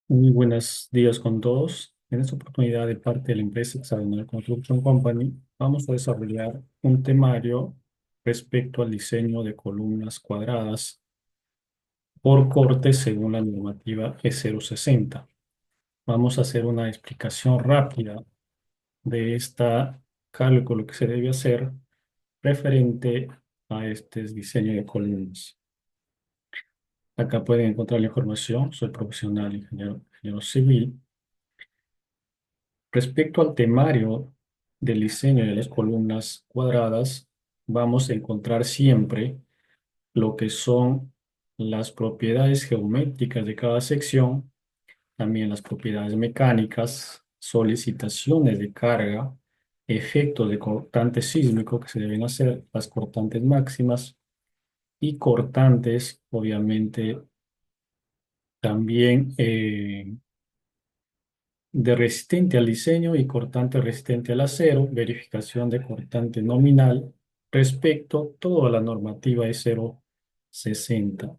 Muy buenos días con todos. En esta oportunidad, de parte de la empresa Hexagonal Construction Company, vamos a desarrollar un temario respecto al diseño de columnas cuadradas por corte según la normativa E060. Vamos a hacer una explicación rápida de este cálculo que se debe hacer referente a este diseño de columnas. Acá pueden encontrar la información. Soy profesional ingeniero civil. Respecto al temario del diseño de las columnas cuadradas, vamos a encontrar siempre lo que son las propiedades geométricas de cada sección, también las propiedades mecánicas, solicitaciones de carga, efectos de cortante sísmico que se deben hacer, las cortantes máximas y cortantes, obviamente, también de resistente al diseño y cortante resistente al acero, verificación de cortante nominal respecto a toda la normativa E060.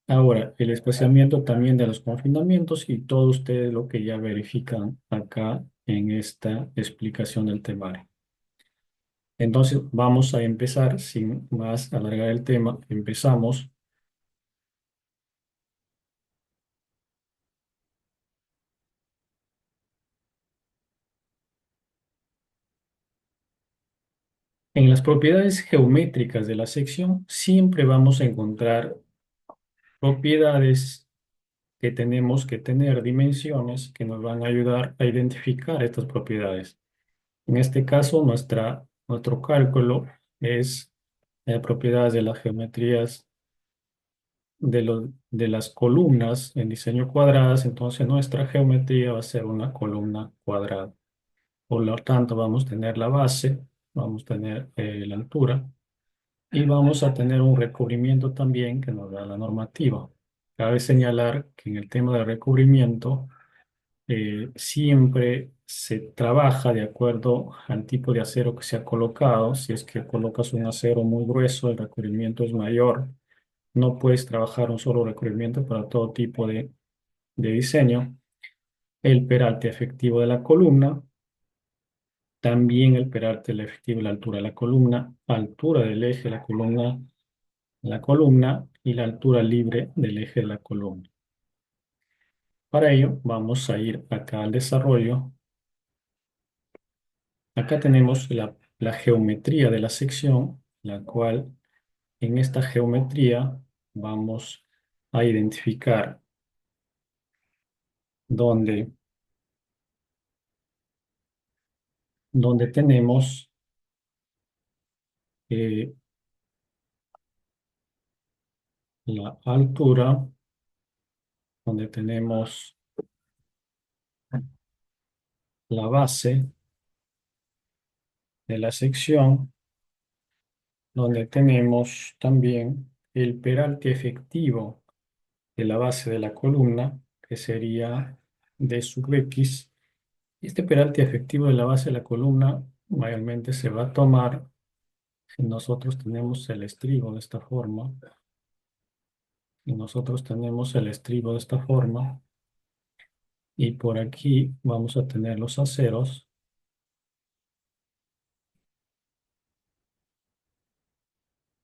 Ahora, el espaciamiento también de los confinamientos y todo ustedes lo que ya verifican acá en esta explicación del temario. Entonces, vamos a empezar sin más alargar el tema. Empezamos. En las propiedades geométricas de la sección siempre vamos a encontrar propiedades que tenemos que tener dimensiones que nos van a ayudar a identificar estas propiedades. En este caso, nuestro cálculo es propiedades de las geometrías de las columnas en diseño cuadradas. Entonces, nuestra geometría va a ser una columna cuadrada. Por lo tanto, vamos a tener la base, vamos a tener la altura y vamos a tener un recubrimiento también que nos da la normativa. Cabe señalar que en el tema de recubrimiento, siempre se trabaja de acuerdo al tipo de acero que se ha colocado. Si es que colocas un acero muy grueso, el recubrimiento es mayor. No puedes trabajar un solo recubrimiento para todo tipo de diseño. El peralte efectivo de la columna, también el peralte efectivo de la altura de la columna, altura del eje de la columna y la altura libre del eje de la columna. Para ello, vamos a ir acá al desarrollo. Acá tenemos la geometría de la sección, la cual en esta geometría vamos a identificar donde, donde tenemos eh, la altura, donde tenemos la base de la sección, donde tenemos también el peralte efectivo de la base de la columna, que sería D sub X. Este peralte efectivo de la base de la columna mayormente se va a tomar si nosotros tenemos el estribo de esta forma. Y nosotros tenemos el estribo de esta forma. Y por aquí vamos a tener los aceros.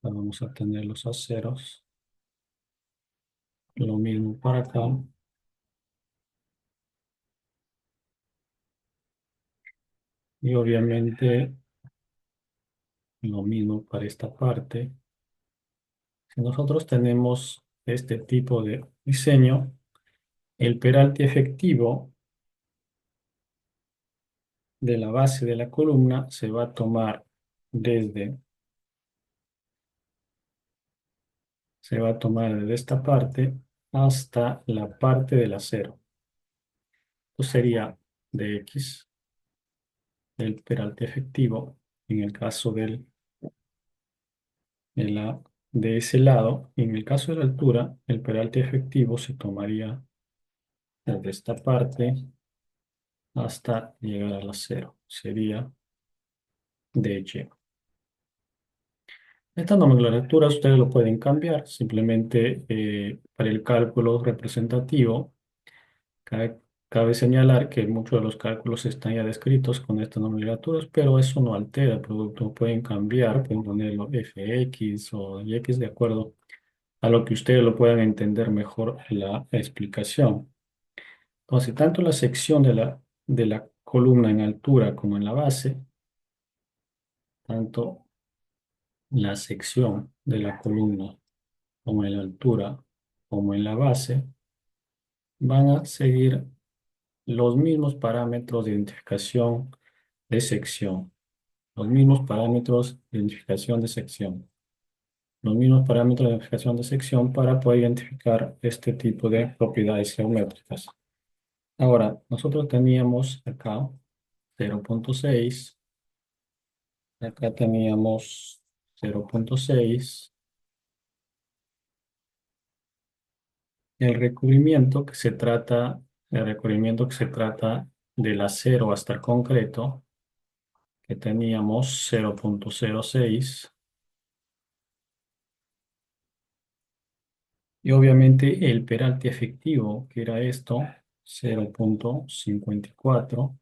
Vamos a tener los aceros. Lo mismo para acá. Y obviamente lo mismo para esta parte. Si nosotros tenemos este tipo de diseño, el peralte efectivo de la base de la columna se va a tomar desde, se va a tomar desde esta parte hasta la parte del acero. Esto sería de X, del peralte efectivo, en el caso de ese lado. En el caso de la altura, el peralte efectivo se tomaría desde esta parte hasta llegar al acero. Sería de Y. Esta nomenclatura ustedes lo pueden cambiar, simplemente para el cálculo representativo Cabe, cabe señalar que muchos de los cálculos están ya descritos con estas nomenclaturas, pero eso no altera el producto. Pueden cambiar, pueden ponerlo fx o x de acuerdo a lo que ustedes lo puedan entender mejor la explicación. Entonces, tanto la sección de la columna en altura como en la base, tanto la sección de la columna como en la altura como en la base, van a seguir los mismos parámetros de identificación de sección, los mismos parámetros de identificación de sección, los mismos parámetros de identificación de sección para poder identificar este tipo de propiedades geométricas. Ahora, nosotros teníamos acá 0,6, acá teníamos 0,6. El recubrimiento que se trata del acero hasta el concreto, que teníamos 0,06. Y obviamente el peralte efectivo, que era esto, 0,54.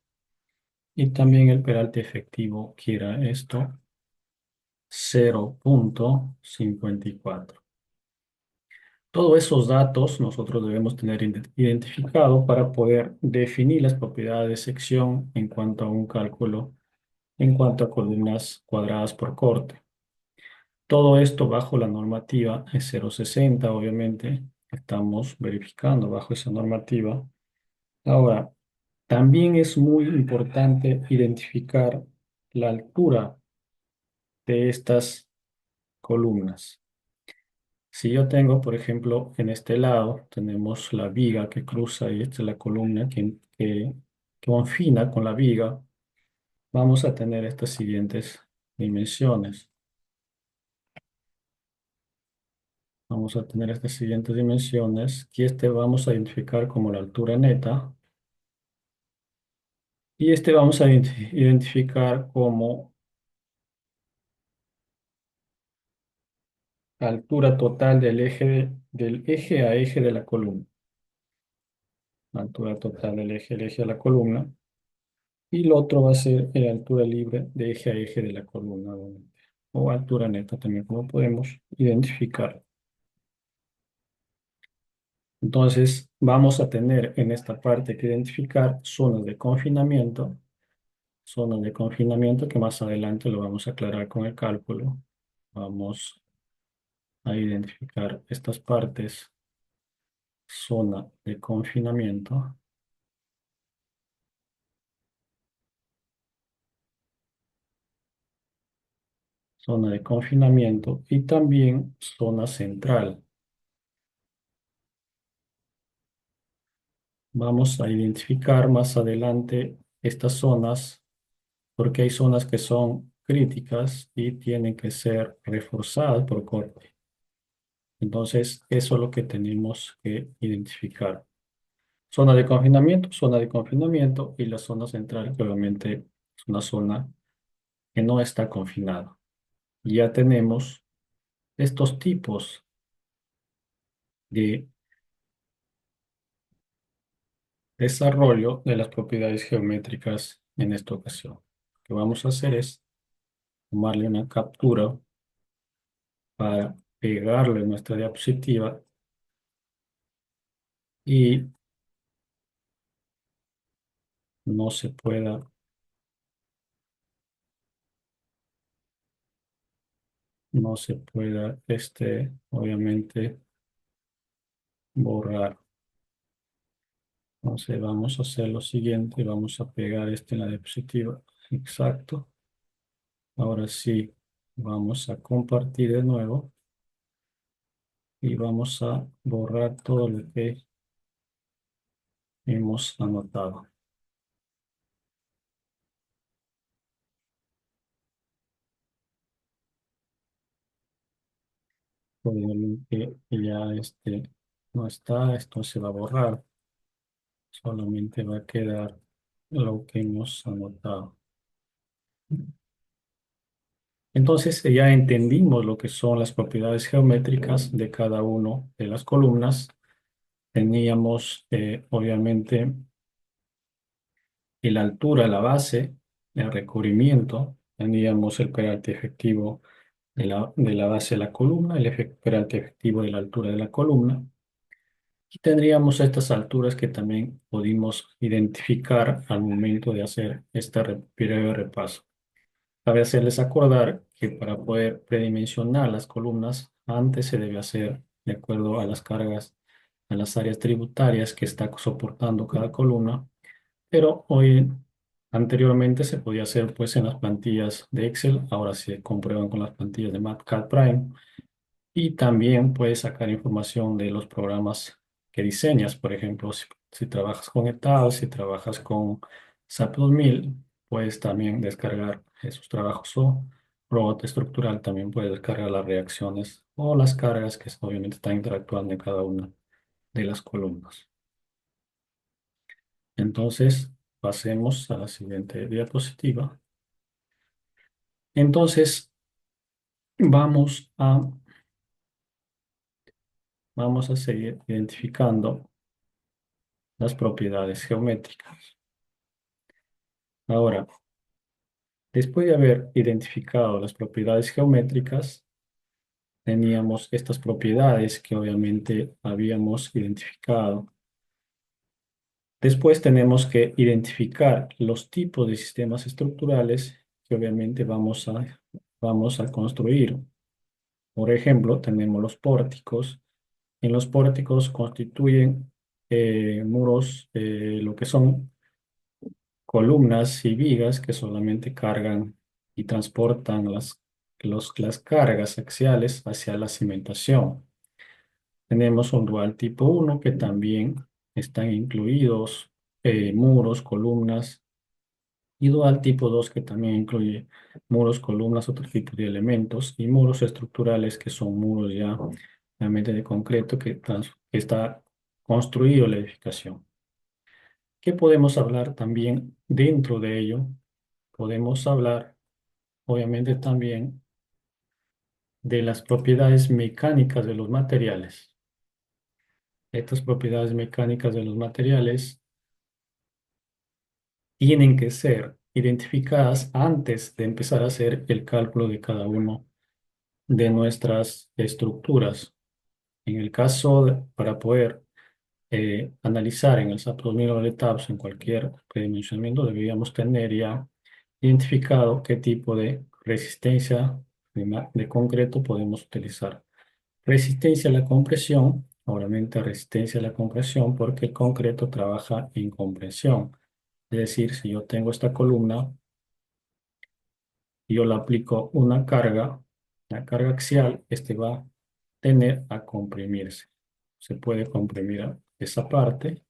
Y también el peralte efectivo, que era esto, 0,54. Todos esos datos nosotros debemos tener identificado para poder definir las propiedades de sección en cuanto a un cálculo, en cuanto a columnas cuadradas por corte. Todo esto bajo la normativa 0,60, obviamente. Estamos verificando bajo esa normativa. Ahora, también es muy importante identificar la altura de estas columnas. Si yo tengo, por ejemplo, en este lado, tenemos la viga que cruza y esta es la columna que confina con la viga, vamos a tener estas siguientes dimensiones. Vamos a tener estas siguientes dimensiones, que este vamos a identificar como la altura neta, y este vamos a identificar como altura total del eje a eje de la columna. La altura total del eje a la columna. Y el otro va a ser la altura libre de eje a eje de la columna, obviamente. O altura neta también, como podemos identificar. Entonces, vamos a tener en esta parte que identificar zonas de confinamiento que más adelante lo vamos a aclarar con el cálculo. Vamos a identificar estas partes, zona de confinamiento, zona de confinamiento y también zona central. Vamos a identificar más adelante estas zonas porque hay zonas que son críticas y tienen que ser reforzadas por corte. Entonces, eso es lo que tenemos que identificar. Zona de confinamiento y la zona central, que obviamente es una zona que no está confinada. Ya tenemos estos tipos de desarrollo de las propiedades geométricas en esta ocasión. Lo que vamos a hacer es tomarle una captura para pegarle en nuestra diapositiva y no se pueda, no se pueda, obviamente, borrar. Entonces vamos a hacer lo siguiente, vamos a pegar en la diapositiva. Exacto. Ahora sí, vamos a compartir de nuevo y vamos a borrar todo lo que hemos anotado. Todo lo que ya no está, esto se va a borrar. Solamente va a quedar lo que hemos anotado. Entonces ya entendimos lo que son las propiedades geométricas de cada una de las columnas. teníamos obviamente la altura, la base, el recubrimiento, teníamos el peralte efectivo de la base de la columna, el peralte efectivo de la altura de la columna. Y tendríamos estas alturas que también pudimos identificar al momento de hacer este breve repaso. Cabe hacerles acordar que para poder predimensionar las columnas, antes se debe hacer de acuerdo a las cargas, a las áreas tributarias que está soportando cada columna, pero anteriormente se podía hacer pues en las plantillas de Excel, ahora se comprueban con las plantillas de MATCAD Prime. Y también puedes sacar información de los programas que diseñas. Por ejemplo, si trabajas con ETAL, si trabajas con SAP 2000, puedes también descargar esos trabajos, o robot estructural también puedes descargar las reacciones o las cargas que obviamente están interactuando en cada una de las columnas. Entonces, pasemos a la siguiente diapositiva. Entonces, vamos a, vamos a seguir identificando las propiedades geométricas. Ahora, después de haber identificado las propiedades geométricas, teníamos estas propiedades que obviamente habíamos identificado. Después tenemos que identificar los tipos de sistemas estructurales que obviamente vamos a construir. Por ejemplo, tenemos los pórticos. En los pórticos constituyen muros, lo que son columnas y vigas que solamente cargan y transportan las cargas axiales hacia la cimentación. Tenemos un dual tipo 1 que también están incluidos muros, columnas, y dual tipo 2 que también incluye muros, columnas, otro tipo de elementos, y muros estructurales que son muros ya realmente de concreto que está construido la edificación. ¿Qué podemos hablar también dentro de ello? Podemos hablar, obviamente, también de las propiedades mecánicas de los materiales. Estas propiedades mecánicas de los materiales tienen que ser identificadas antes de empezar a hacer el cálculo de cada uno de nuestras estructuras. En el caso para poder analizar en el SAP 2000 o el ETABS en cualquier predimensionamiento, deberíamos tener ya identificado qué tipo de resistencia de concreto podemos utilizar. Resistencia a la compresión, obviamente resistencia a la compresión porque el concreto trabaja en compresión. Es decir, si yo tengo esta columna y yo le aplico una carga, la carga axial, este va a tender a comprimirse. Se puede comprimir esa parte,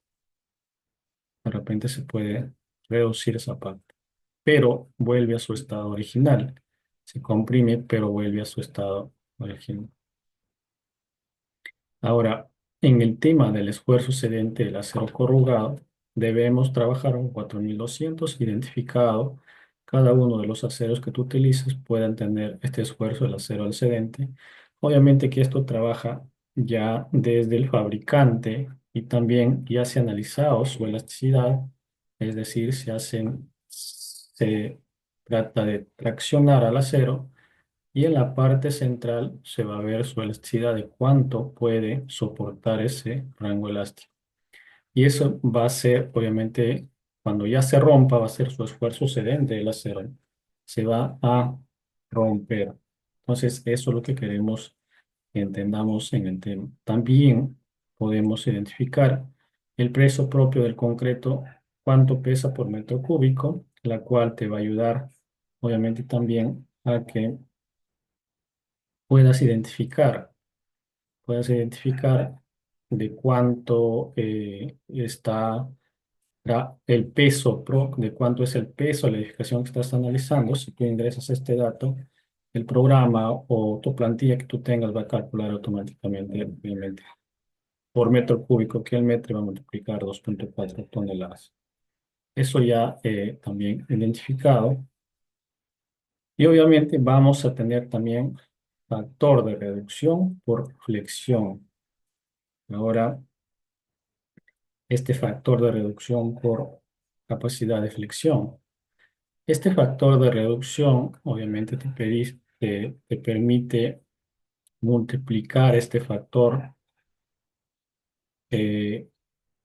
de repente se puede reducir esa parte, pero vuelve a su estado original. Se comprime, pero vuelve a su estado original. Ahora, en el tema del esfuerzo cedente del acero corrugado, debemos trabajar con 4200 identificado. Cada uno de los aceros que tú utilices puedan tener este esfuerzo del acero al cedente. Obviamente que esto trabaja ya desde el fabricante y también ya se ha analizado su elasticidad, es decir, se trata de traccionar al acero y en la parte central se va a ver su elasticidad de cuánto puede soportar ese rango elástico. Y eso va a ser, obviamente, cuando ya se rompa, va a ser su esfuerzo cedente del acero. Se va a romper. Entonces, eso es lo que queremos que entendamos en el tema. También podemos identificar el peso propio del concreto, cuánto pesa por metro cúbico, la cual te va a ayudar, obviamente, también a que puedas identificar, puedas identificar de cuánto está el peso, de cuánto es el peso de la edificación que estás analizando. Si tú ingresas este dato, el programa o tu plantilla que tú tengas va a calcular automáticamente, obviamente, por metro cúbico que el metro va a multiplicar 2,4 toneladas. Eso ya también identificado. Y obviamente vamos a tener también factor de reducción por flexión. Ahora, este factor de reducción por capacidad de flexión. Este factor de reducción obviamente te permite multiplicar este factor eh,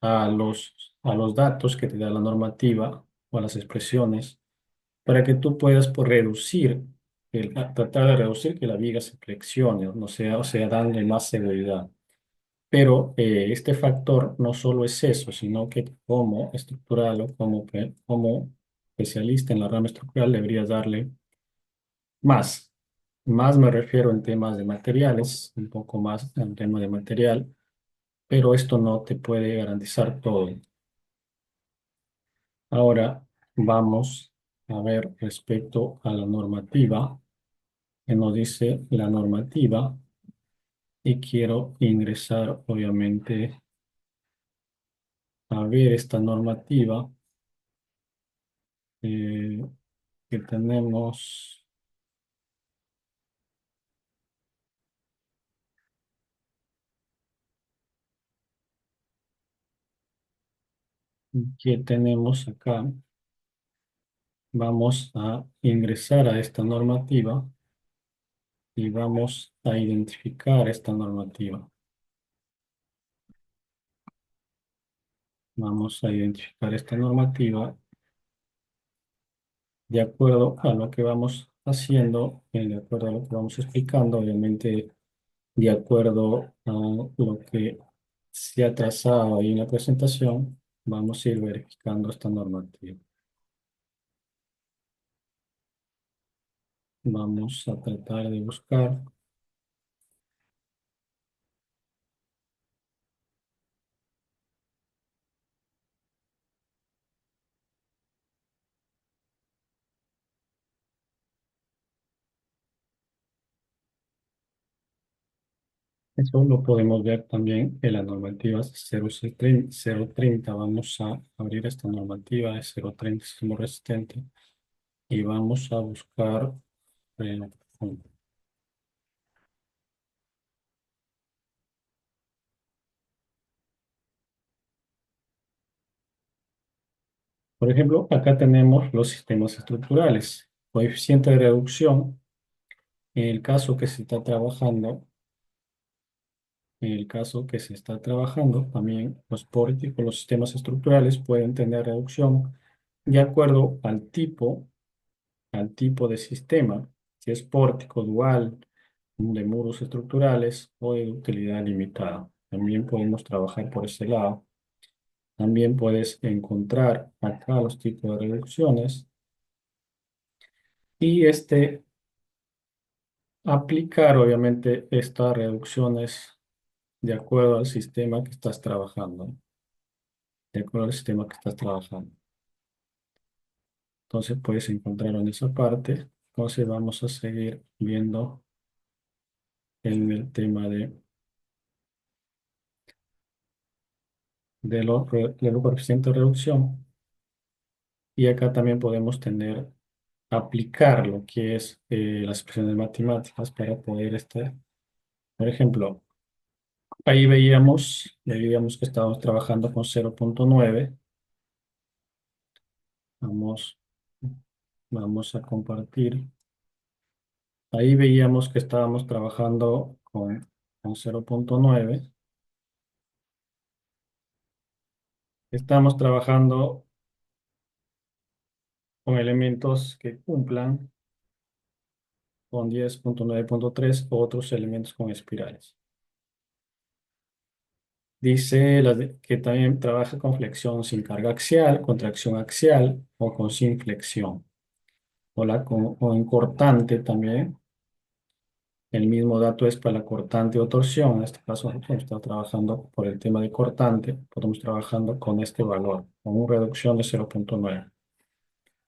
a los datos que te da la normativa o a las expresiones para que tú puedas reducir, tratar de reducir que la viga se flexione, no sea, o sea, darle más seguridad. Pero este factor no solo es eso, sino que como estructural o como especialista en la rama estructural deberías darle más. Más me refiero en temas de materiales, un poco más en tema de material, pero esto no te puede garantizar todo. Ahora vamos a ver respecto a la normativa, que nos dice la normativa, y quiero ingresar obviamente a ver esta normativa eh, que tenemos, que tenemos acá. Vamos a ingresar a esta normativa y vamos a identificar esta normativa. Vamos a identificar esta normativa de acuerdo a lo que vamos haciendo, de acuerdo a lo que vamos explicando, obviamente de acuerdo a lo que se ha trazado ahí en la presentación, vamos a ir verificando esta normativa. Vamos a tratar de buscar. Eso lo podemos ver también en la normativa 030. Vamos a abrir esta normativa de 030 sismo resistente y vamos a buscar, eh, por ejemplo, acá tenemos los sistemas estructurales. Coeficiente de reducción, en el caso que se está trabajando, en el caso que se está trabajando, también los pórticos, los sistemas estructurales pueden tener reducción de acuerdo al tipo de sistema, si es pórtico dual, de muros estructurales o de utilidad limitada. También podemos trabajar por ese lado. También puedes encontrar acá los tipos de reducciones y aplicar obviamente estas reducciones de acuerdo al sistema que estás trabajando. De acuerdo al sistema que estás trabajando. Entonces puedes encontrar en esa parte. Entonces vamos a seguir viendo en el tema de los coeficientes de reducción. Y acá también podemos aplicar lo que es las expresiones matemáticas para poder estar. Por ejemplo, ahí veíamos que estábamos trabajando con 0,9. Vamos, vamos a compartir. Ahí veíamos que estábamos trabajando con 0,9. Estamos trabajando con elementos que cumplan con 10,9,3 o otros elementos con espirales. Dice que también trabaja con flexión sin carga axial, contracción axial o con sin flexión. O en cortante también. El mismo dato es para la cortante o torsión. En este caso, nosotros estamos trabajando por el tema de cortante. Estamos trabajando con este valor, con una reducción de 0,9.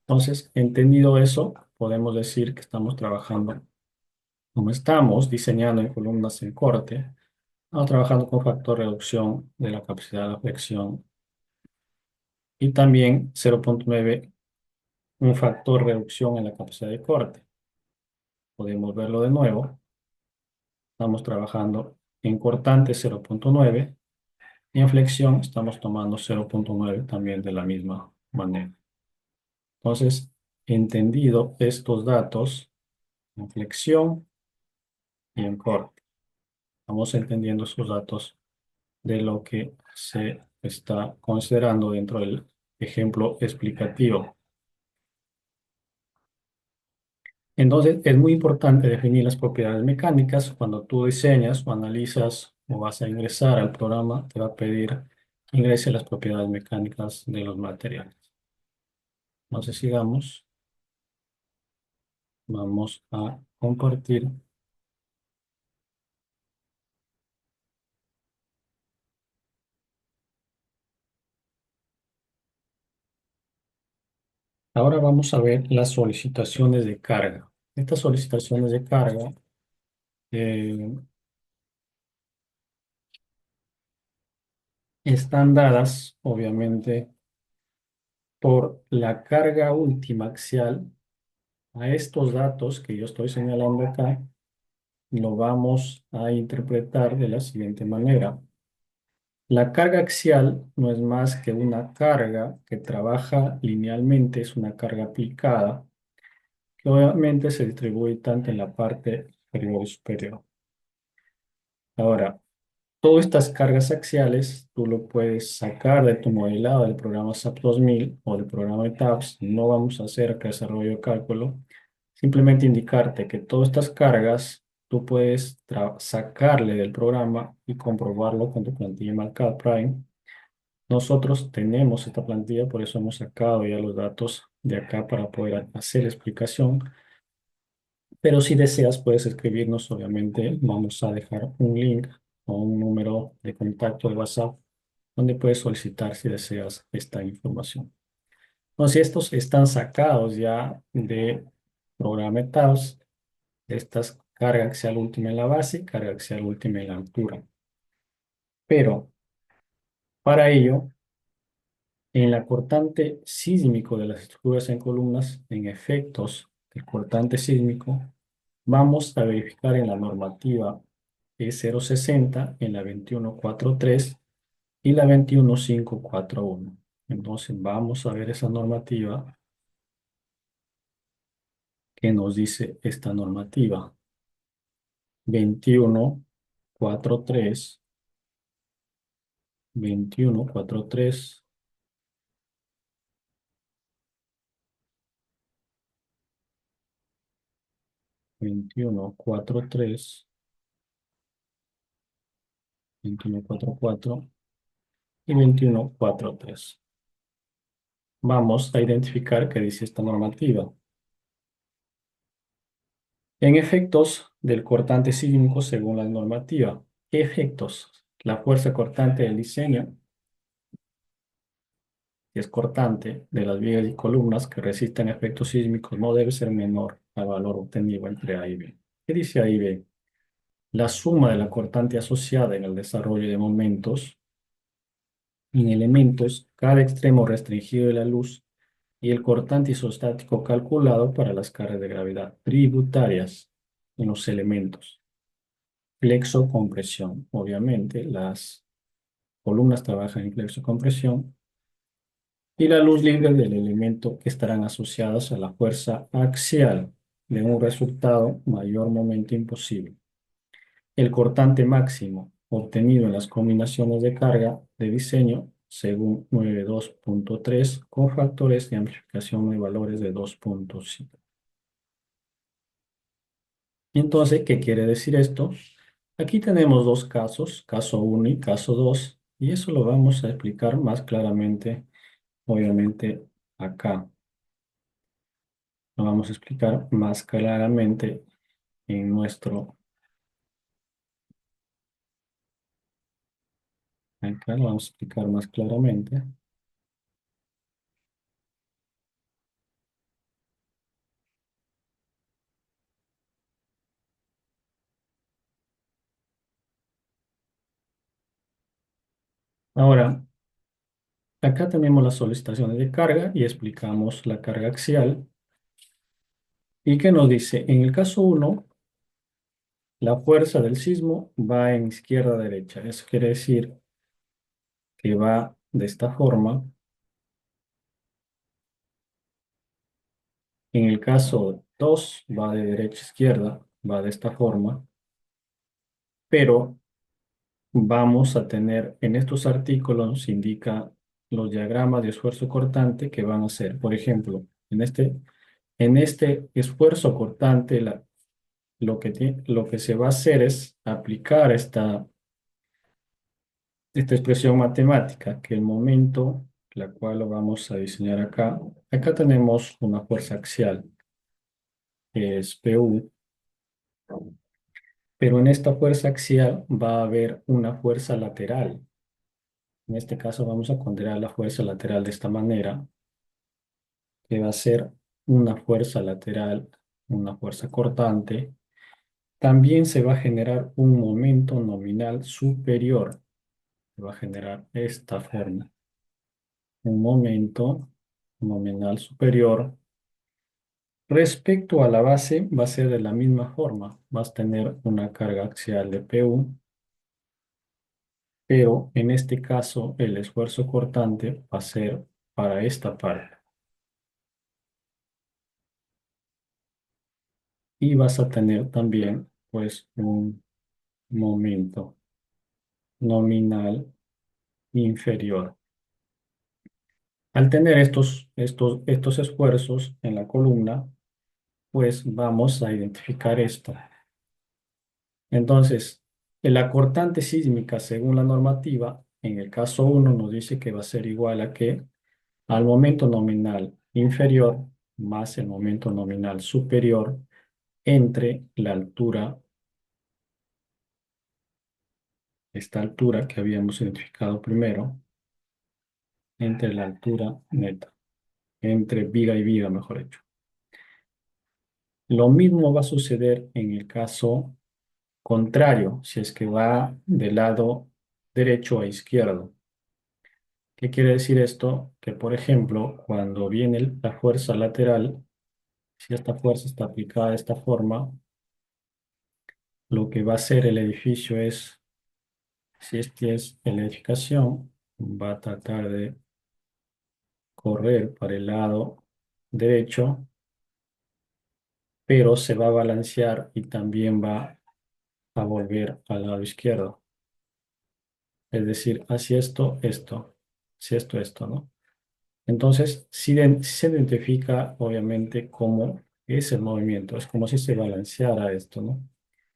Entonces, entendido eso, podemos decir que estamos trabajando, como estamos diseñando en columnas en corte, estamos trabajando con factor de reducción de la capacidad de la flexión y también 0,9, un factor de reducción en la capacidad de corte. Podemos verlo de nuevo. Estamos trabajando en cortante 0,9 Y en flexión estamos tomando 0,9 también de la misma manera. Entonces, entendido estos datos en flexión y en corte, vamos entendiendo esos datos de lo que se está considerando dentro del ejemplo explicativo. Entonces, es muy importante definir las propiedades mecánicas. Cuando tú diseñas o analizas o vas a ingresar al programa, te va a pedir que ingrese las propiedades mecánicas de los materiales. Entonces, sigamos. Vamos a compartir. Ahora vamos a ver las solicitaciones de carga. Estas solicitaciones de carga eh, están dadas, obviamente, por la carga última axial. A estos datos que yo estoy señalando acá, lo vamos a interpretar de la siguiente manera. La carga axial no es más que una carga que trabaja linealmente, es una carga aplicada, que obviamente se distribuye tanto en la parte inferior y superior. Ahora, todas estas cargas axiales tú lo puedes sacar de tu modelado del programa SAP 2000 o del programa de TAPS. No vamos a hacer acá desarrollo de cálculo. Simplemente indicarte que todas estas cargas tú puedes sacarle del programa y comprobarlo con tu plantilla Markup Prime. Nosotros tenemos esta plantilla, por eso hemos sacado ya los datos de acá para poder hacer la explicación. Pero si deseas, puedes escribirnos, obviamente. Vamos a dejar un link o un número de contacto de WhatsApp donde puedes solicitar si deseas esta información. Entonces, estos están sacados ya de programa TAOS, estas carga axial última en la base y carga axial última en la altura. Pero para ello, en la cortante sísmico de las estructuras en columnas, en efectos del cortante sísmico, vamos a verificar en la normativa E060, en la 2143 y la 21541. Entonces vamos a ver esa normativa que nos dice esta normativa. 2143, 2143, 2143, 2144 y 2143. Vamos a identificar qué dice esta normativa. En efectos del cortante sísmico según la normativa. ¿Qué efectos? La fuerza cortante del diseño, que es cortante de las vigas y columnas que resisten efectos sísmicos, no debe ser menor al valor obtenido entre A y B. ¿Qué dice A y B? La suma de la cortante asociada en el desarrollo de momentos en elementos, cada extremo restringido de la luz y el cortante isostático calculado para las cargas de gravedad tributarias en los elementos. Flexocompresión. Obviamente, las columnas trabajan en flexocompresión y la luz libre del elemento que estarán asociadas a la fuerza axial de un resultado mayor momento imposible. El cortante máximo obtenido en las combinaciones de carga de diseño según 92.3 con factores de amplificación de valores de 2.5. Entonces, ¿qué quiere decir esto? Aquí tenemos dos casos, caso 1 y caso 2, y eso lo vamos a explicar más claramente, obviamente, acá. Lo vamos a explicar más claramente en nuestro... Acá lo vamos a explicar más claramente. Ahora, acá tenemos las solicitaciones de carga y explicamos la carga axial. ¿Y qué nos dice? En el caso 1, la fuerza del sismo va en izquierda-derecha. Eso quiere decir que va de esta forma. En el caso 2 va de derecha a izquierda, va de esta forma, pero vamos a tener en estos artículos, indica los diagramas de esfuerzo cortante que van a ser, por ejemplo, en este esfuerzo cortante, lo que se va a hacer es aplicar esta expresión matemática, que el momento, la cual lo vamos a diseñar acá. Acá tenemos una fuerza axial, que es PU, pero en esta fuerza axial va a haber una fuerza lateral. En este caso vamos a considerar la fuerza lateral de esta manera, que va a ser una fuerza lateral, una fuerza cortante. También se va a generar un momento nominal superior. Se va a generar esta forma. Un momento nominal superior. Respecto a la base, va a ser de la misma forma. Vas a tener una carga axial de PU, pero en este caso el esfuerzo cortante va a ser para esta parte. Y vas a tener también, pues, un momento nominal inferior. Al tener estos esfuerzos en la columna, pues vamos a identificar esto. Entonces, la cortante sísmica, según la normativa, en el caso uno nos dice que va a ser igual a que al momento nominal inferior más el momento nominal superior entre la altura, esta altura que habíamos identificado primero, entre la altura neta, entre viga y viga, mejor dicho. Lo mismo va a suceder en el caso contrario, si es que va del lado derecho a izquierdo. ¿Qué quiere decir esto? Que, por ejemplo, cuando viene la fuerza lateral, si esta fuerza está aplicada de esta forma, lo que va a hacer el edificio es, si este es la edificación, va a tratar de correr para el lado derecho, pero se va a balancear y también va a volver al lado izquierdo. Es decir, hacia esto, si esto, ¿no? Entonces, si se identifica obviamente cómo es el movimiento, es como si se balanceara esto, ¿no?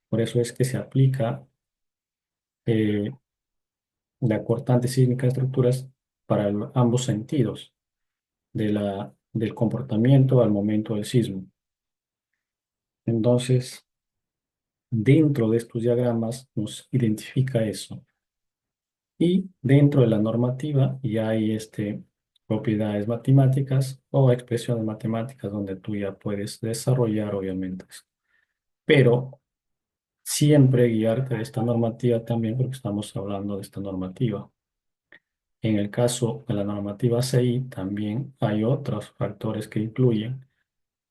Por eso es que se aplica eh, la cortante sísmica de estructuras para ambos sentidos del comportamiento al momento del sismo. Entonces, dentro de estos diagramas nos identifica eso. Y dentro de la normativa ya hay propiedades matemáticas o expresiones matemáticas donde tú ya puedes desarrollar, obviamente, esto. Pero siempre guiarte de esta normativa también porque estamos hablando de esta normativa. En el caso de la normativa CI también hay otros factores que incluyen,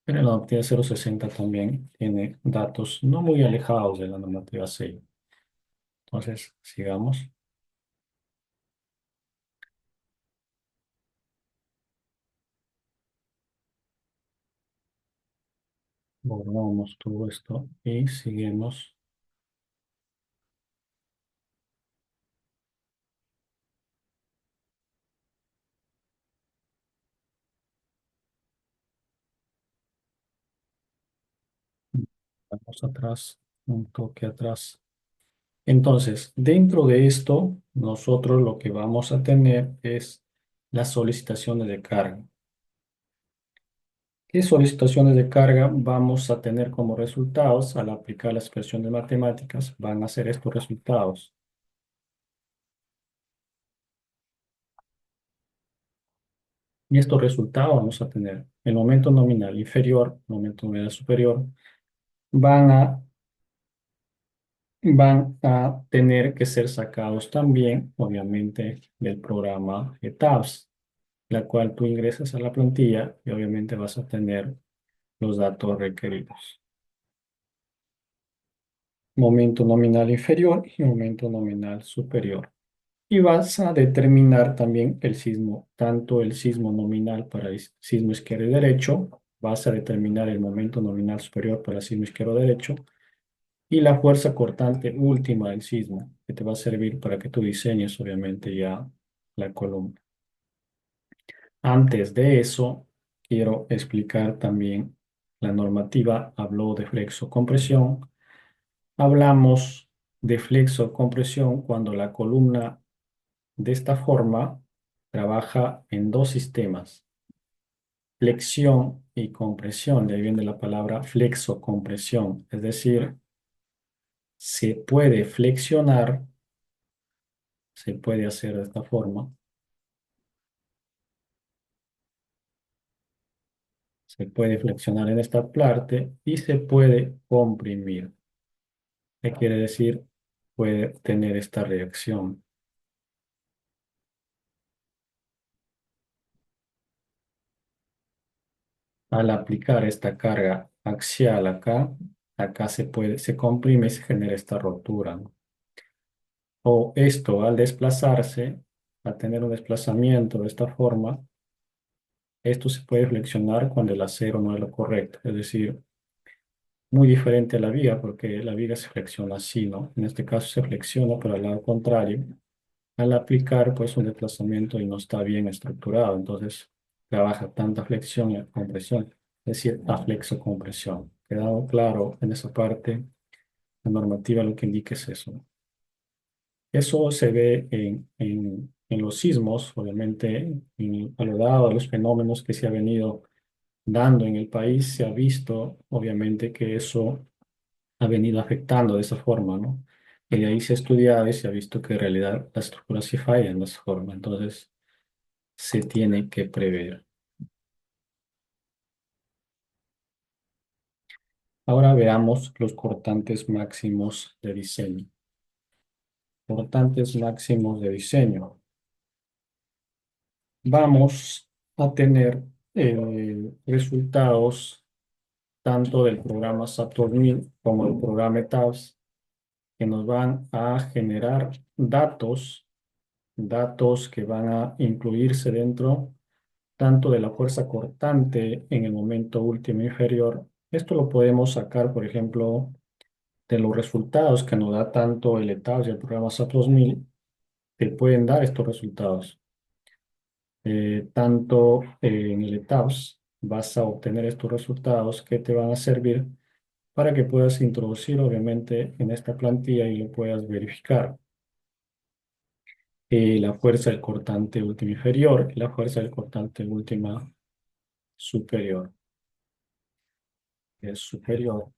pero la normativa 060 también tiene datos no muy alejados de la normativa CI. Entonces, sigamos. Borramos todo esto y seguimos. Vamos atrás, un toque atrás. Entonces, dentro de esto, nosotros lo que vamos a tener es las solicitaciones de carga. ¿Qué solicitaciones de carga vamos a tener como resultados al aplicar las expresiones matemáticas? Van a ser estos resultados. Y estos resultados vamos a tener el momento nominal inferior, momento nominal superior, van a, van a tener que ser sacados también, obviamente, del programa ETABS, la cual tú ingresas a la plantilla y obviamente vas a tener los datos requeridos. Momento nominal inferior y momento nominal superior. Y vas a determinar también el sismo, tanto el sismo nominal para el sismo izquierdo y derecho, vas a determinar el momento nominal superior para el sismo izquierdo derecho y la fuerza cortante última del sismo, que te va a servir para que tú diseñes obviamente ya la columna. Antes de eso, quiero explicar también la normativa. Habló de flexo-compresión. Hablamos de flexo-compresión cuando la columna de esta forma trabaja en dos sistemas, flexión y compresión. De ahí viene la palabra flexo-compresión, es decir, se puede flexionar, se puede hacer de esta forma, se puede flexionar en esta parte y se puede comprimir. ¿Qué quiere decir? Puede tener esta reacción. Al aplicar esta carga axial acá, acá se comprime y se genera esta rotura, ¿no? O esto al desplazarse, a tener un desplazamiento de esta forma, esto se puede flexionar cuando el acero no es lo correcto. Es decir, muy diferente a la viga, porque la viga se flexiona así, ¿no? En este caso se flexiona, pero al lado contrario, al aplicar pues un desplazamiento y no está bien estructurado, entonces trabaja tanta flexión y compresión, es decir, aflexo-compresión. ¿Quedado claro en esa parte? La normativa lo que indica es eso, ¿no? Eso se ve en los sismos, obviamente, a lo dado de los fenómenos que se ha venido dando en el país, se ha visto, obviamente, que eso ha venido afectando de esa forma, ¿no? Y de ahí se ha estudiado y se ha visto que en realidad las estructuras sí fallan de esa forma, entonces se tiene que prever. Ahora veamos los cortantes máximos de diseño. Cortantes máximos de diseño. Vamos a tener resultados tanto del programa Saturn como del programa ETABS que nos van a generar datos que van a incluirse dentro tanto de la fuerza cortante en el momento último inferior. Esto lo podemos sacar, por ejemplo, de los resultados que nos da tanto el ETABS y el programa SAT 2000, que pueden dar estos resultados. Tanto en el ETABS vas a obtener estos resultados que te van a servir para que puedas introducir, obviamente, en esta plantilla y lo puedas verificar. La fuerza del cortante última inferior y la fuerza del cortante última superior. Es superior.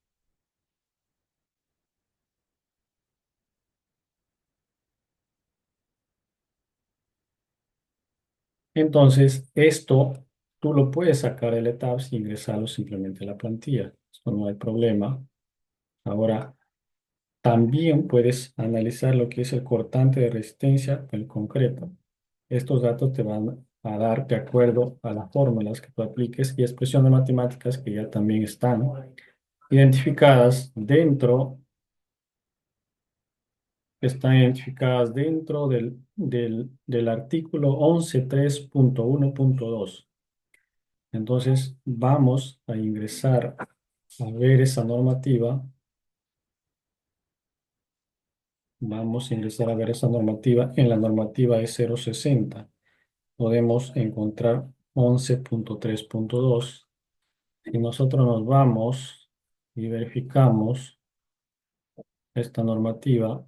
Entonces, esto tú lo puedes sacar del ETABS y ingresarlo simplemente a la plantilla. Esto no hay problema. Ahora, también puedes analizar lo que es el cortante de resistencia del concreto. Estos datos te van a dar de acuerdo a las fórmulas que tú apliques y expresiones matemáticas que ya también están identificadas dentro del artículo 11.3.1.2. Entonces, vamos a ingresar a ver esa normativa. Vamos a ingresar a ver esa normativa. En la normativa E060 podemos encontrar 11.3.2. Si nosotros nos vamos y verificamos esta normativa,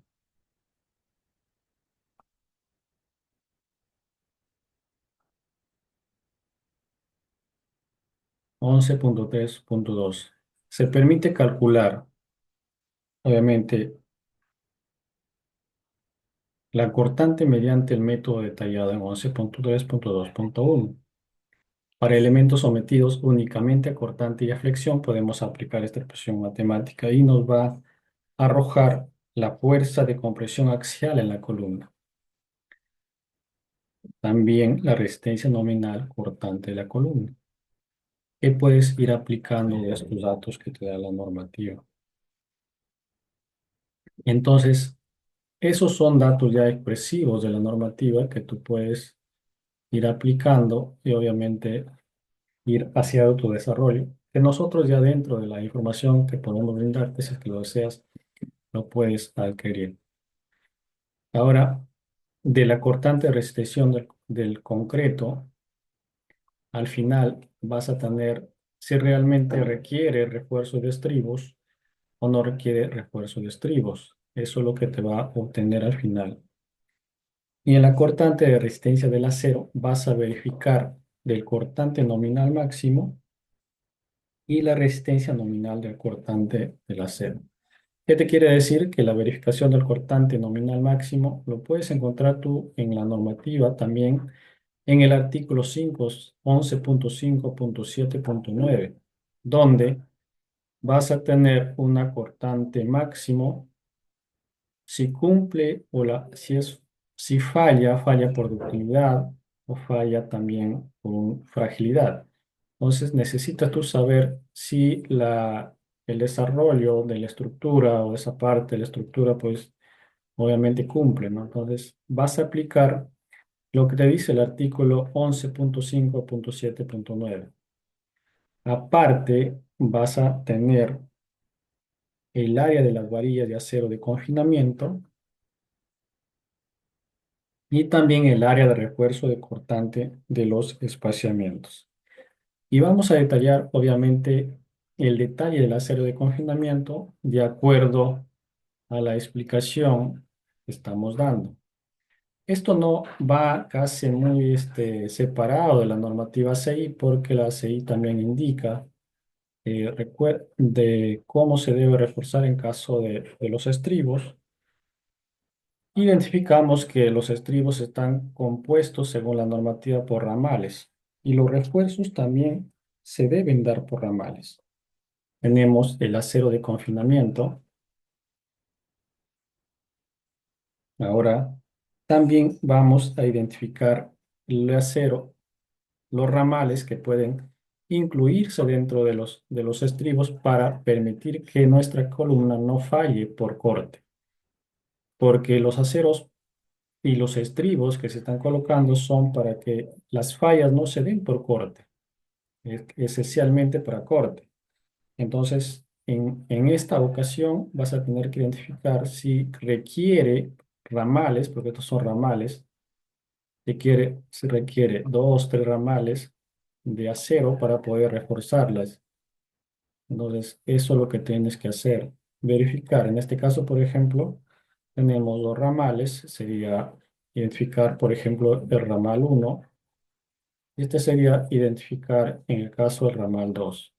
11.3.2, se permite calcular, obviamente, la cortante mediante el método detallado en 11.3.2.1. Para elementos sometidos únicamente a cortante y a flexión, podemos aplicar esta expresión matemática y nos va a arrojar la fuerza de compresión axial en la columna. También la resistencia nominal cortante de la columna, que puedes ir aplicando de estos datos que te da la normativa. Entonces, Esos son datos ya expresivos de la normativa que tú puedes ir aplicando y obviamente ir hacia tu desarrollo, que nosotros ya dentro de la información que podemos brindarte, si es que lo deseas, lo puedes adquirir. Ahora, de la cortante restricción del concreto, al final vas a tener si realmente requiere refuerzo de estribos o no requiere refuerzo de estribos. Eso es lo que te va a obtener al final. Y en la cortante de resistencia del acero vas a verificar del cortante nominal máximo y la resistencia nominal del cortante del acero. ¿Qué te quiere decir? Que la verificación del cortante nominal máximo lo puedes encontrar tú en la normativa también en el artículo 5, 11.5.7.9, donde vas a tener una cortante máximo si cumple si falla, falla por ductilidad o falla también por fragilidad. Entonces necesitas tú saber si el desarrollo de la estructura o esa parte de la estructura, pues obviamente cumple, ¿no? Entonces vas a aplicar lo que te dice el artículo 11.5.7.9. Aparte, vas a tener el área de las varillas de acero de confinamiento y también el área de refuerzo de cortante de los espaciamientos. Y vamos a detallar, obviamente, el detalle del acero de confinamiento de acuerdo a la explicación que estamos dando. Esto no va casi muy separado de la normativa CI porque la CI también indica de cómo se debe reforzar en caso de los estribos. Identificamos que los estribos están compuestos según la normativa por ramales y los refuerzos también se deben dar por ramales. Tenemos el acero de confinamiento. Ahora también vamos a identificar el acero, los ramales que pueden incluirse dentro de los estribos para permitir que nuestra columna no falle por corte, porque los aceros y los estribos que se están colocando son para que las fallas no se den por corte, esencialmente para corte. Entonces, en esta ocasión vas a tener que identificar si requiere ramales, porque estos son ramales, se requiere dos, tres ramales de acero para poder reforzarlas. Entonces, eso es lo que tienes que hacer. Verificar. En este caso, por ejemplo, tenemos los ramales. Sería identificar, por ejemplo, el ramal 1. Este sería identificar en el caso del ramal 2.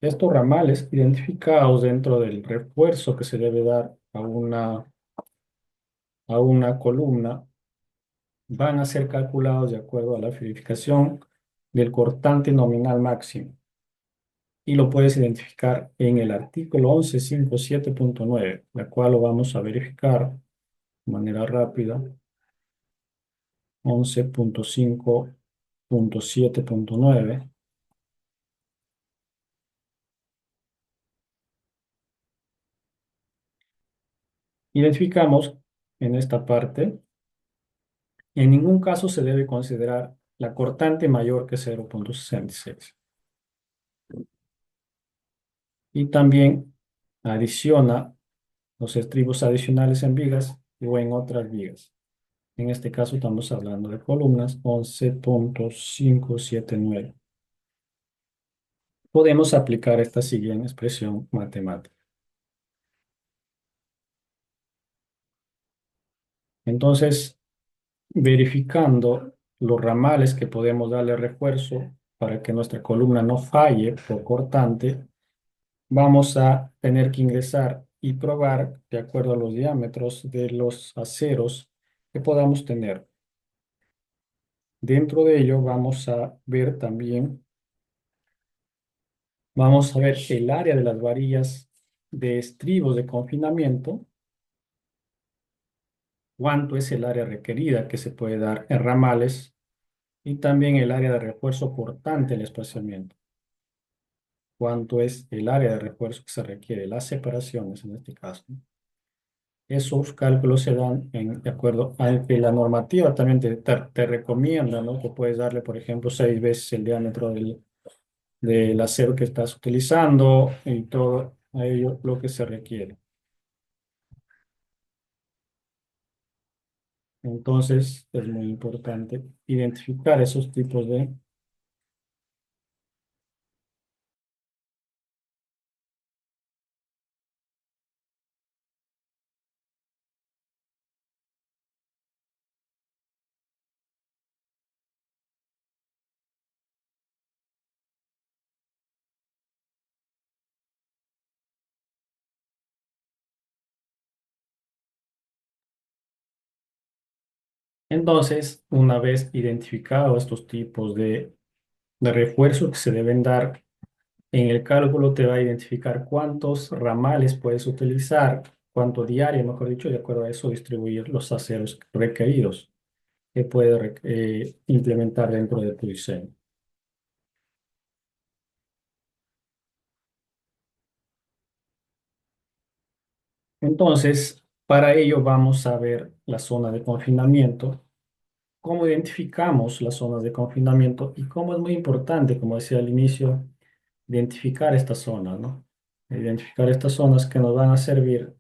Estos ramales identificados dentro del refuerzo que se debe dar a una columna van a ser calculados de acuerdo a la verificación del cortante nominal máximo. Y lo puedes identificar en el artículo 1157.9, la cual lo vamos a verificar de manera rápida. 11.5.7.9. Identificamos en esta parte, en ningún caso se debe considerar la cortante mayor que 0.66. Y también adiciona los estribos adicionales en vigas o en otras vigas. En este caso estamos hablando de columnas 11.579. Podemos aplicar esta siguiente expresión matemática. Entonces, verificando los ramales que podemos darle refuerzo para que nuestra columna no falle por cortante, vamos a tener que ingresar y probar de acuerdo a los diámetros de los aceros que podamos tener. Dentro de ello vamos a ver también, vamos a ver el área de las varillas de estribos de confinamiento, cuánto es el área requerida que se puede dar en ramales y también el área de refuerzo cortante el espaciamiento. Cuánto es el área de refuerzo que se requiere, las separaciones en este caso. Esos cálculos se dan de acuerdo a que la normativa también te recomienda, ¿no? Que puedes darle, por ejemplo, 6 veces el diámetro del acero que estás utilizando y todo a ello lo que se requiere. Entonces, es muy importante identificar esos tipos de... Entonces, una vez identificados estos tipos de refuerzo que se deben dar, en el cálculo te va a identificar cuántos ramales puedes utilizar, cuánto diario, mejor dicho, de acuerdo a eso distribuir los aceros requeridos que puedes implementar dentro de tu diseño. Entonces, para ello vamos a ver la zona de confinamiento, cómo identificamos las zonas de confinamiento y cómo es muy importante, como decía al inicio, identificar estas zonas, ¿no? Identificar estas zonas que nos van a servir,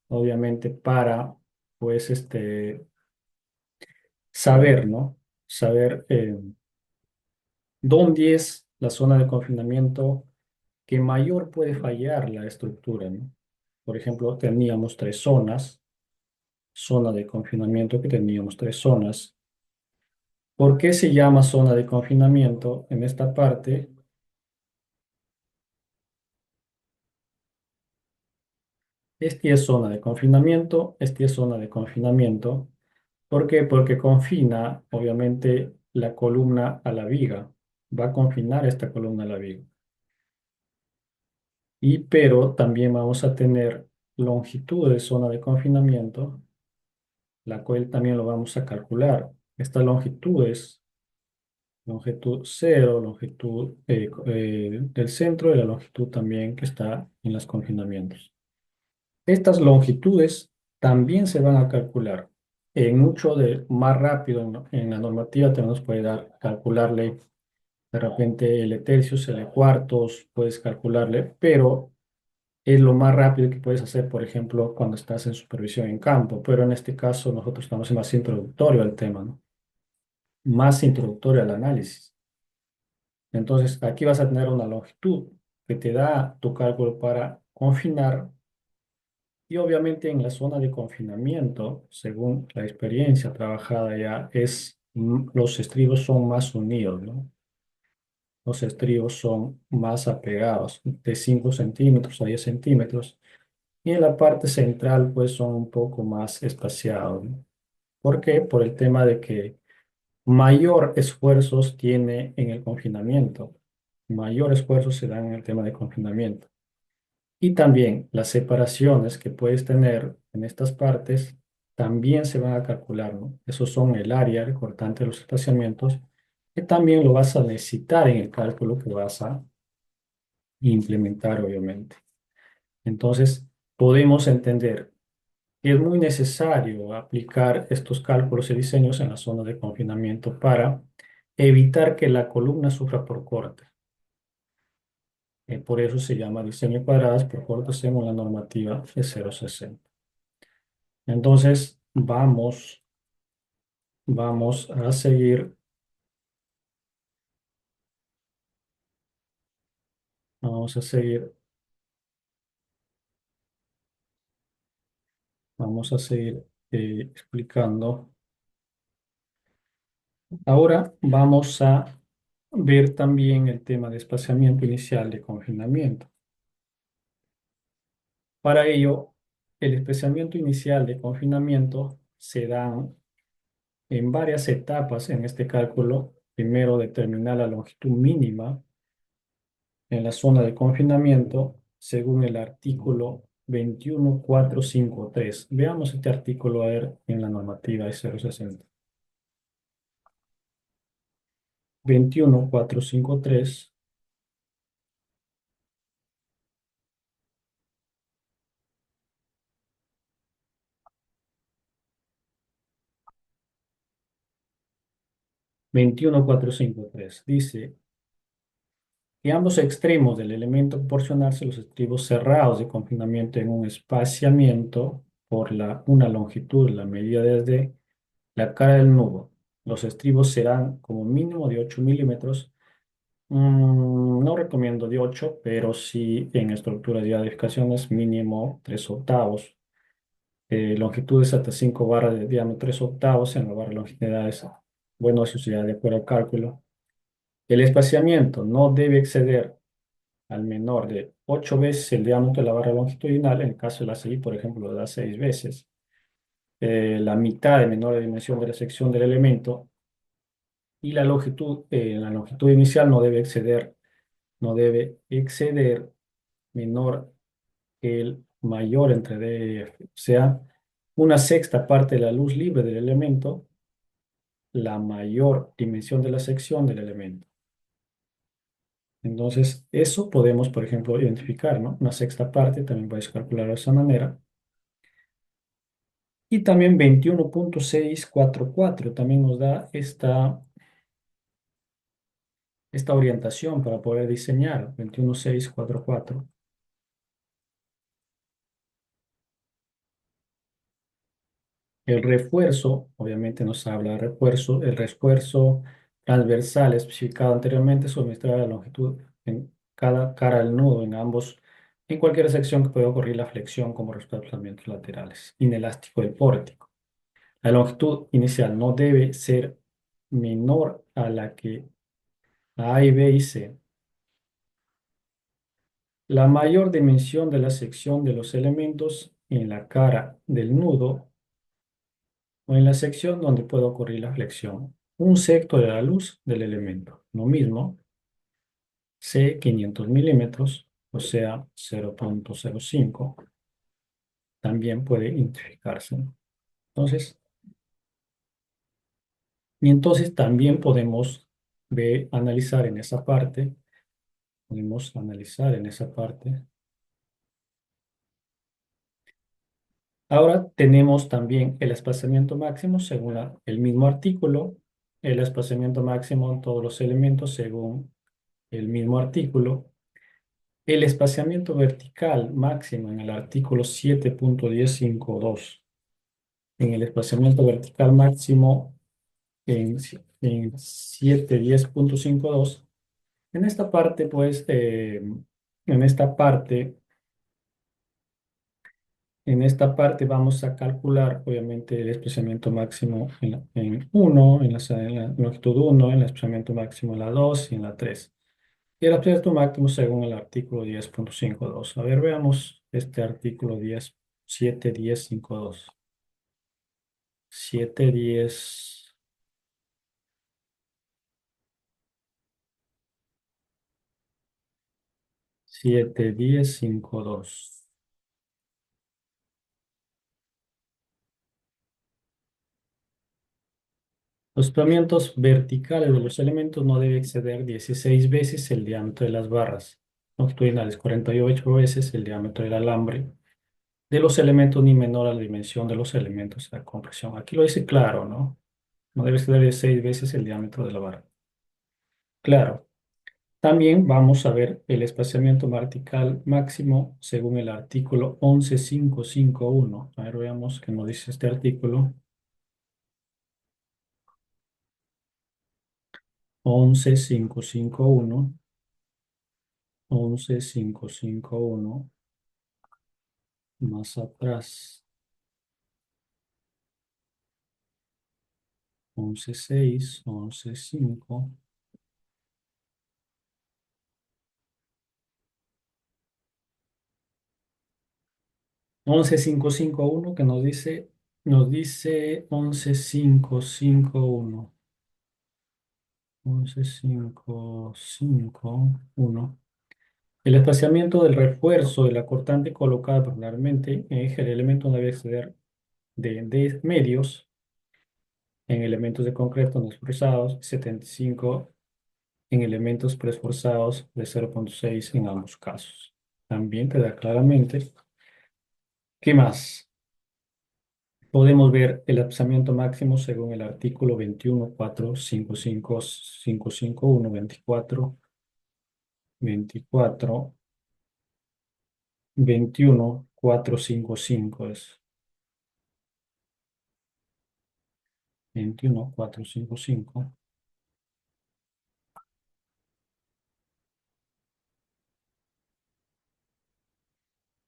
obviamente, para, pues, saber, ¿no? Saber dónde es la zona de confinamiento que mayor puede fallar la estructura, ¿no? Por ejemplo, teníamos tres zonas, zona de confinamiento que teníamos tres zonas. ¿Por qué se llama zona de confinamiento? En esta parte, esta es zona de confinamiento, esta es zona de confinamiento. ¿Por qué? Porque confina, obviamente, la columna a la viga. Va a confinar esta columna a la viga. Y pero también vamos a tener longitud de zona de confinamiento, la cual también lo vamos a calcular. Esta longitud es longitud cero, longitud del centro y la longitud también que está en los confinamientos. Estas longitudes también se van a calcular. En mucho de más rápido en la normativa te nos puede dar, calcularle de repente L tercios, L cuartos, puedes calcularle, pero es lo más rápido que puedes hacer, por ejemplo, cuando estás en supervisión en campo. Pero en este caso nosotros estamos en más introductorio al tema, ¿no? Más introductorio al análisis. Entonces, aquí vas a tener una longitud que te da tu cálculo para confinar y obviamente en la zona de confinamiento, según la experiencia trabajada ya, los estribos son más unidos, ¿no? Los estribos son más apegados, de 5 centímetros a 10 centímetros, y en la parte central pues son un poco más espaciados, ¿no? ¿Por qué? Por el tema de que mayor esfuerzos tiene en el confinamiento, mayor esfuerzo se da en el tema de confinamiento. Y también las separaciones que puedes tener en estas partes también se van a calcular, ¿no? Esos son el área recortante de los espaciamientos, que también lo vas a necesitar en el cálculo que vas a implementar, obviamente. Entonces, podemos entender que es muy necesario aplicar estos cálculos y diseños en la zona de confinamiento para evitar que la columna sufra por corte. Por eso se llama diseño de cuadradas por corte según la normativa de 060. Entonces, vamos a seguir, vamos a seguir, vamos a seguir explicando. Ahora vamos a ver también el tema de espaciamiento inicial de confinamiento. Para ello, el espaciamiento inicial de confinamiento se da en varias etapas en este cálculo. Primero, determinar la longitud mínima en la zona de confinamiento según el artículo 21453. Veamos este artículo a ver en la normativa de 060. 21453. 21453. Dice que ambos extremos del elemento proporcionarse los estribos cerrados de confinamiento en un espaciamiento por una longitud, la medida desde la cara del nudo. Los estribos serán como mínimo de 8 milímetros. No recomiendo de 8, pero sí en estructuras de edificaciones mínimo 3 octavos. Longitudes hasta 5 barras de diámetro 3 octavos en la barra de longitudinales. Bueno, eso sí, ya de acuerdo al cálculo. El espaciamiento no debe exceder al menor de 8 veces el diámetro de la barra longitudinal. En el caso de la CI, por ejemplo, lo da 6 veces. La mitad de menor dimensión de la sección del elemento. Y la longitud inicial no debe exceder menor que el mayor entre DF. O sea, una sexta parte de la luz libre del elemento, la mayor dimensión de la sección del elemento. Entonces, eso podemos, por ejemplo, identificar, ¿no? Una sexta parte también puedes calcular de esa manera. Y también 21.644 también nos da esta orientación para poder diseñar 21644. El refuerzo, obviamente nos habla de refuerzo, el refuerzo transversal especificado anteriormente suministrar la longitud en cada cara del nudo en cualquier sección que pueda ocurrir la flexión como desplazamientos laterales. Inelástico del pórtico. La longitud inicial no debe ser menor a la que A y B y C. La mayor dimensión de la sección de los elementos en la cara del nudo o en la sección donde puede ocurrir la flexión. Un sexto de la luz del elemento. Lo mismo, C 500 milímetros, o sea, 0.05, también puede identificarse. Entonces, y entonces también analizar en esa parte, podemos analizar en esa parte. Ahora tenemos también el espaciamiento máximo según el mismo artículo, el espaciamiento máximo en todos los elementos según el mismo artículo, el espaciamiento vertical máximo en el artículo 7.1052, en el espaciamiento vertical máximo en 7.10.52. En esta parte, pues, en esta parte, en esta parte vamos a calcular, obviamente, el espaciamiento máximo en 1, en la longitud 1, el espaciamiento máximo en la 2 y en la 3. Y el absoluto máximo según el artículo 10.52. A ver, veamos este artículo 7.10.52. 7.10. 7.10.52. Los desplazamientos verticales de los elementos no debe exceder 16 veces el diámetro de las barras longitudinales, 48 veces el diámetro del alambre de los elementos, ni menor a la dimensión de los elementos de la compresión. Aquí lo dice claro, ¿no? No debe exceder 16 veces el diámetro de la barra. Claro. También vamos a ver el espaciamiento vertical máximo según el artículo 11.551. A ver, veamos qué nos dice este artículo. 11.551. 11.551. Más atrás. 11.6. 11.5. 11.551 que nos dice 11.551. 11.551. El espaciamiento del refuerzo de la cortante colocada regularmente en eje del elemento no debe exceder de medios en elementos de concreto no esforzados, 75 en elementos preesforzados de 0.6 en ambos casos. También te da claramente. ¿Qué más? Podemos ver el aplazamiento máximo según el artículo 21.455.551, 24, 21.455 es 21.455.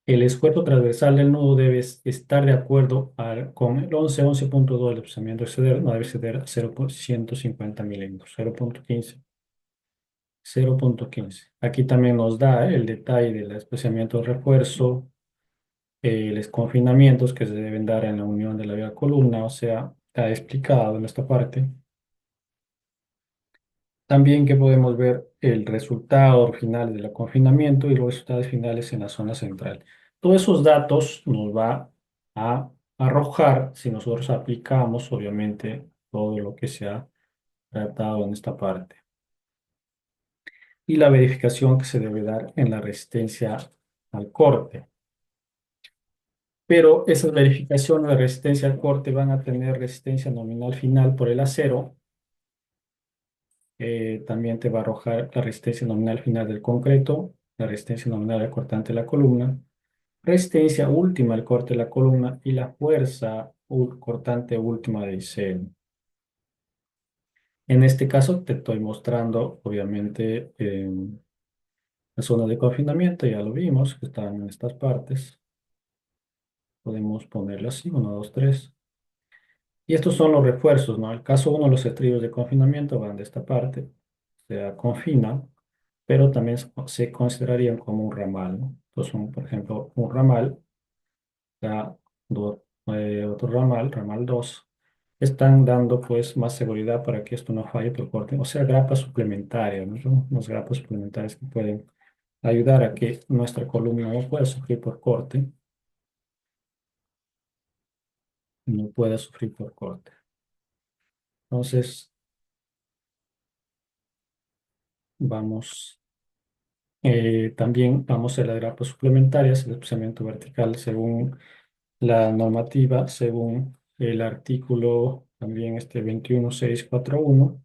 El esfuerzo transversal del nudo debe estar de acuerdo con el 11.11.2 del aplazamiento exceder, no debe exceder a 0.150 milímetros, 0.15. Aquí también nos da el detalle del desplazamiento de refuerzo, los confinamientos que se deben dar en la unión de la vía columna, o sea, está explicado en esta parte. También que podemos ver el resultado final del confinamiento y los resultados finales en la zona central. Todos esos datos nos va a arrojar si nosotros aplicamos, obviamente, todo lo que se ha tratado en esta parte. Y la verificación que se debe dar en la resistencia al corte. Pero esas verificaciones de resistencia al corte van a tener resistencia nominal final por el acero. También te va a arrojar la resistencia nominal final del concreto, la resistencia nominal del cortante de la columna, resistencia última del corte de la columna y la fuerza cortante última de diseño. En este caso te estoy mostrando, obviamente, la zona de confinamiento, ya lo vimos, que están en estas partes. Podemos ponerlo así, 1, 2, 3. Y estos son los refuerzos, ¿no? El caso uno, los estribos de confinamiento van de esta parte, se confina, pero también se considerarían como un ramal, ¿no? Entonces, por ejemplo, un ramal, ya, otro ramal, ramal 2 están dando pues más seguridad para que esto no falle por corte, o sea, grapas suplementarias, ¿no? Son unas grapas suplementarias que pueden ayudar a que nuestra columna no pueda sufrir por corte, no pueda sufrir por corte. Entonces, vamos. También vamos a las grapas suplementarias, el desplazamiento vertical según la normativa, según el artículo también este 21641.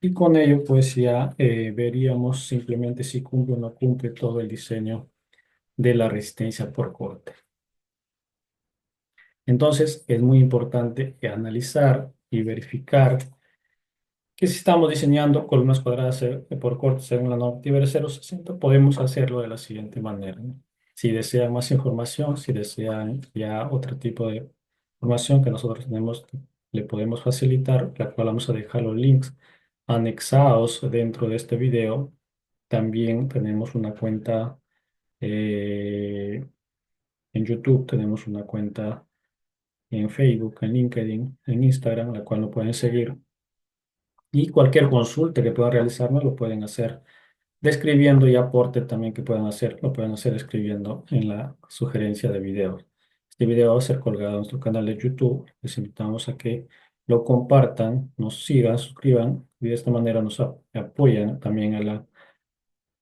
Y con ello pues ya veríamos simplemente si cumple o no cumple todo el diseño de la resistencia por corte. Entonces es muy importante analizar y verificar que si estamos diseñando columnas cuadradas por corte según la normativa de 0,60, podemos hacerlo de la siguiente manera, ¿no? Si desean más información, si desean ya otro tipo de información que nosotros tenemos, le podemos facilitar, la cual vamos a dejar los links anexados dentro de este video. También tenemos una cuenta en YouTube, tenemos una cuenta en Facebook, en LinkedIn, en Instagram, la cual nos pueden seguir. Y cualquier consulta que puedan realizarnos lo pueden hacer describiendo y aporte también que puedan hacer, lo pueden hacer escribiendo en la sugerencia de videos. Este video va a ser colgado en nuestro canal de YouTube. Les invitamos a que lo compartan, nos sigan, suscriban y de esta manera nos apoyan también a la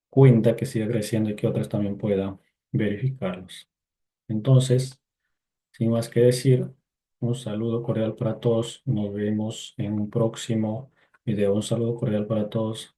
cuenta que siga creciendo y que otras también puedan verificarlos. Entonces, sin más que decir, un saludo cordial para todos. Nos vemos en un próximo video. Un saludo cordial para todos.